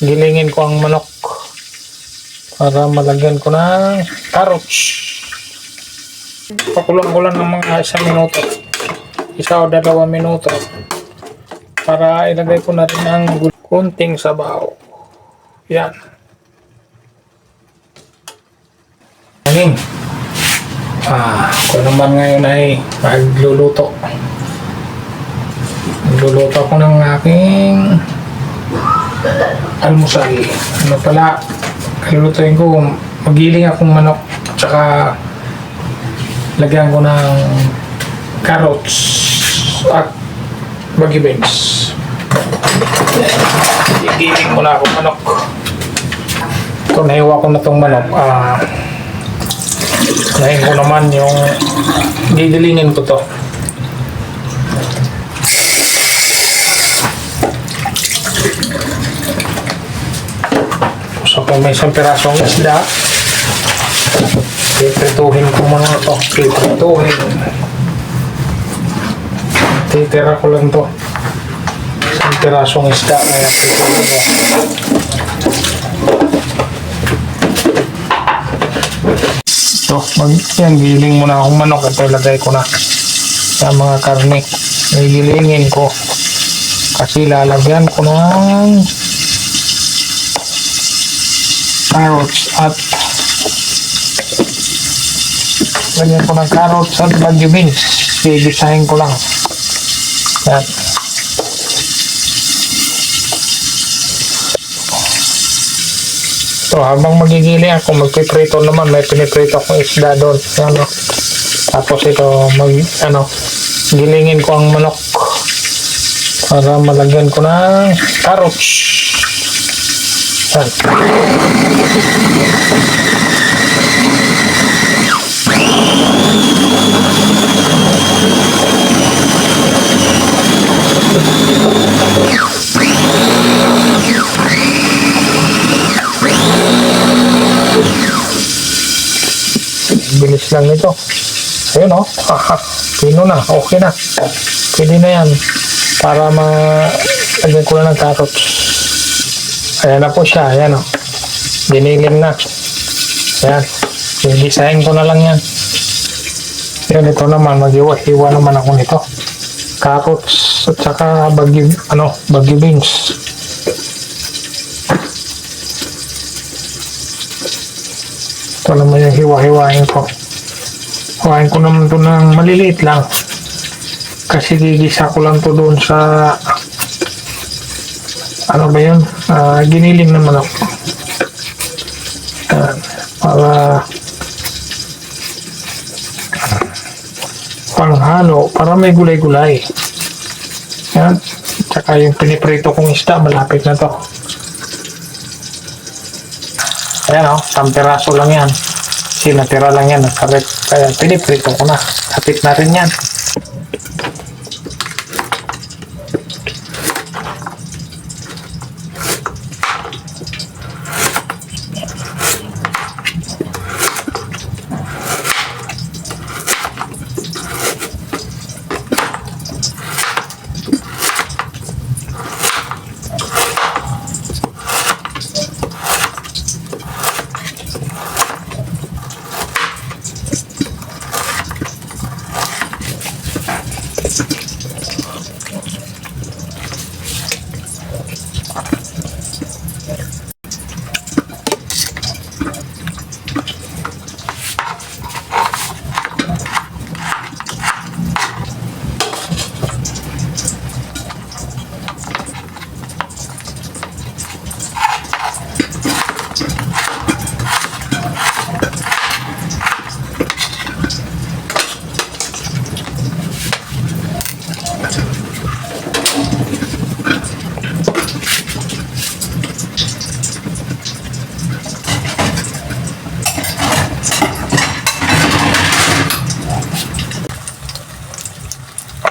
gilingin ko ang manok para malagyan ko ng carrots. Pakulang ko lang ng mga 1 minuto, 1 o 2 minuto para ilagay ko na rin ang kunting sabaw. Yan. Ngayon, ako naman ngayon ay magluluto ako ng aking almusal. Ano pala, lulutuin ko, magiling akong manok at saka lagyan ko ng carrots at baggy beans. Igiling ko na akong manok. Ito, nahiwa ko na itong manok. Nahin ko naman yung didilingin ko to. So kung may 1 pirasong isda, piprituhin ko muna ito. Titira ko lang to. 1 pirasong isda kaya piprituhin ko. Ito, yan, giling muna akong manok. Ito, ilagay ko na sa mga karne. Gilingin ko kasi lalagyan ko ng carrots at lagyan ko ng carrots at baggy beans. Gigisahin ko lang. Yan. So, habang magigiling ako, magpiprito naman. May piniprito akong isda doon. Yan, no? Tapos ito, gilingin ko ang manok para malagyan ko ng carrots. Yan. Bilis lang nito. Ayun, oh. Pino na. Okay na. Pwede na yan. Para lagyan ko na ng carrots. Ayan na po siya. Ayan, oh. Giniling na. Ayan. Gigisahin ko na lang yan. Ayan, ito naman. Mag-iwa naman ako nito. Carrots at saka baggy beans. Ito naman yung hiwa-hiwain ko. Hiwain ko naman ito ng maliliit lang. Kasi gigisa ko lang ito doon sa ano ba yun? Giniling naman ako. Para panghalo, para may gulay-gulay. Yan. Tsaka yung piniprito kong isda, malapit na to. Ayan, 1 piraso lang yan. Kasi natira lang yan. Kaya piniprito ko na. Kapit na rin yan.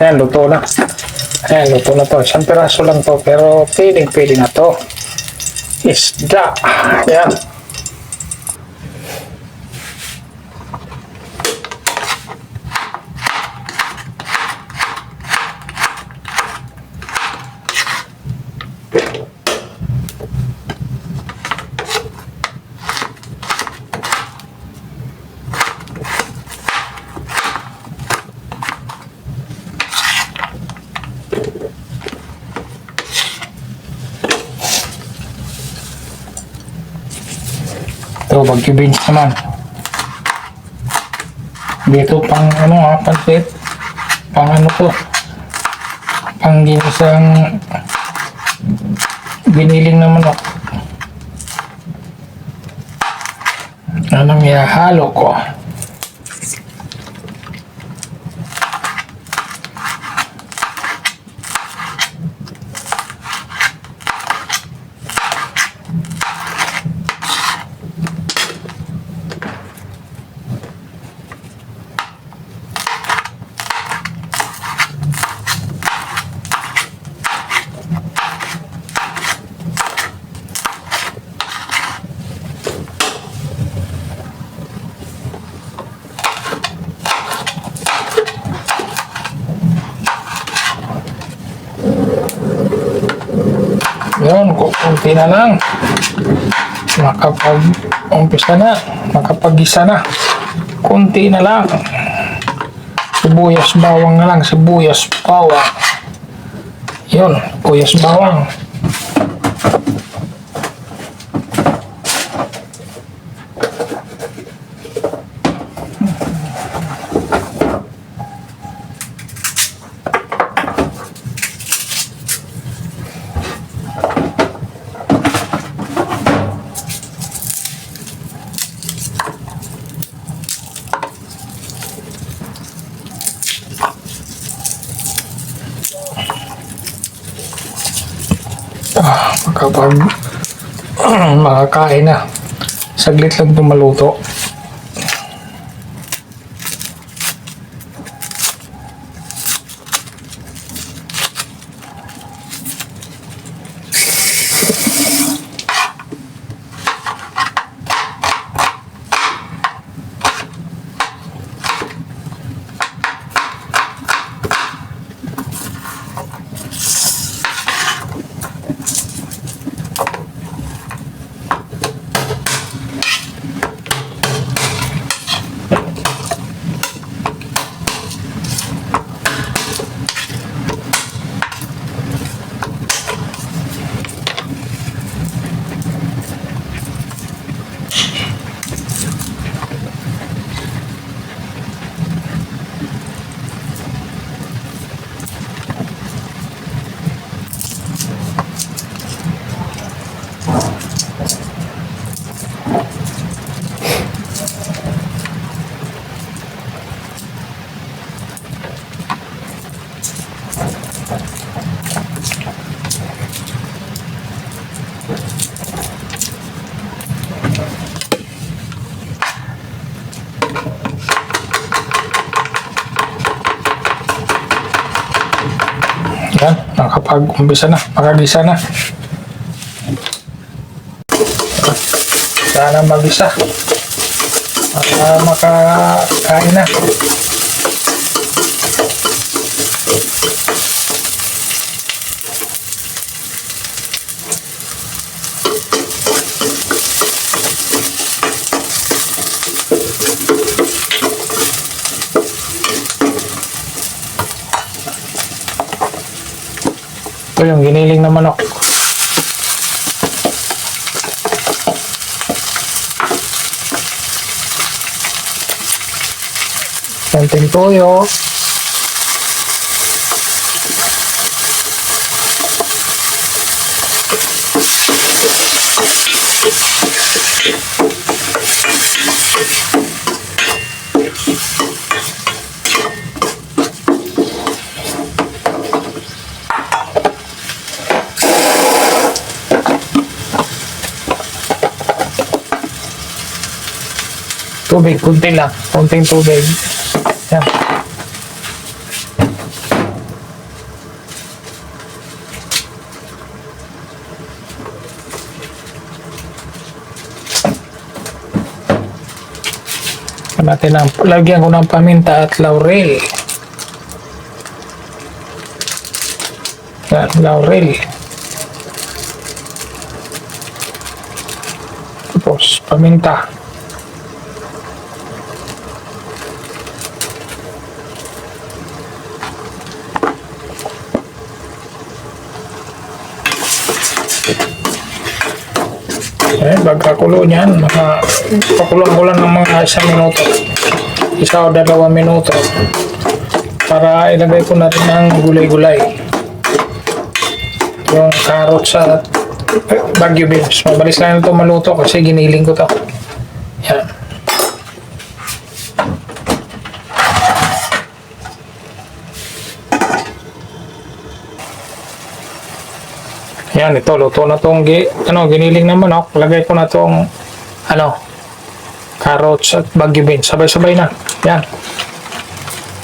Ayan, luto na. Ayan, luto na to. 1 piraso lang to, pero pwede na to. Isda. Ayan. Ito, bagyo beans naman. Dito pang ano pansit. Pang ano to. Pang ginisang giniling na manok. Anong ihahalo ko? Yun, kunti na lang. Makapag-umpisa na. Makapag-gisa na. Kunti na lang. Sibuyas bawang na lang. Sibuyas bawang. Yun, sibuyas bawang. Kapag makakain na, saglit lang itong maluto. Yan, nakapag-umpisa na, makagisa na. Sana mag-isa para makakain na. Ito yung giniling na manok. Konting toyo. Tubig, kunti lang. Konting tubig. Yan. Lagyan ko ng paminta at laurel. Yan, laurel. Tapos, paminta. Pagkakulo niyan, pakulang ko lang ng mga 1 minuto. 1 o 2 minuto. Para ilagay ko na rin ang gulay-gulay. Yung carrots at Baguio beans. Mabilis lang ito maluto kasi giniling ko to. Yan. Yan, ito, luto na tong giniling na manok. Lagay ko na tong carrots at Baguio beans. Sabay-sabay na. Yan.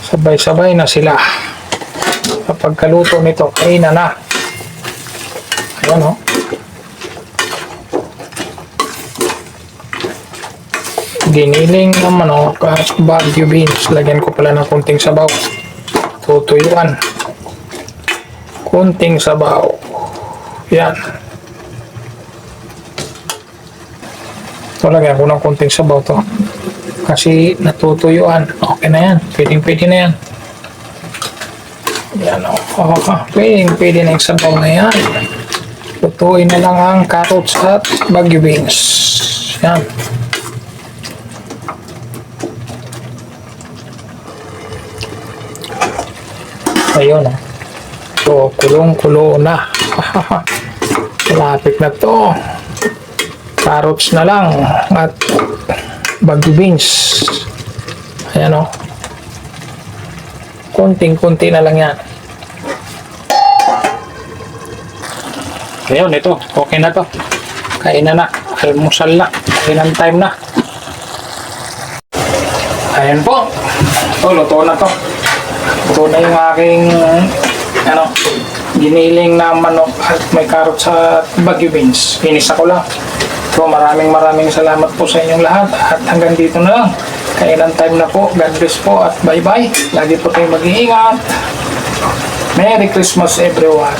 Sabay-sabay na sila. Kapag kaluto nito, kainan na. Ayan, o. Giniling na manok at Baguio beans. Lagyan ko pala ng kunting sabaw. Tutuyuan. Kunting sabaw. Yan. Ito, lagyan ko ng kunting sabaw to. Kasi natutuyuan. Okay na yan. Pwede na yan. Yan, o. Pwede na yung sabaw na yan. Lutuin na lang ang carrots at Baguio beans. Yan. Ayun, o. So, kulong-kulo na. Malapit na to. Carrots na lang at Baguio beans. Ayan, o. Kunting-kunti na lang yan. Ayun, ito. Okay na to. Kainan na. Almusal na. Kainan time na. Ayan po. Ito, luto na to. Ito na yung aking giniling na manok at may carrots at Baguio beans. Finish ako lang. So, maraming salamat po sa inyong lahat at hanggang dito na lang. Kainan time na po. God bless po at bye-bye. Lagi po tayong mag-iingat. Merry Christmas everyone.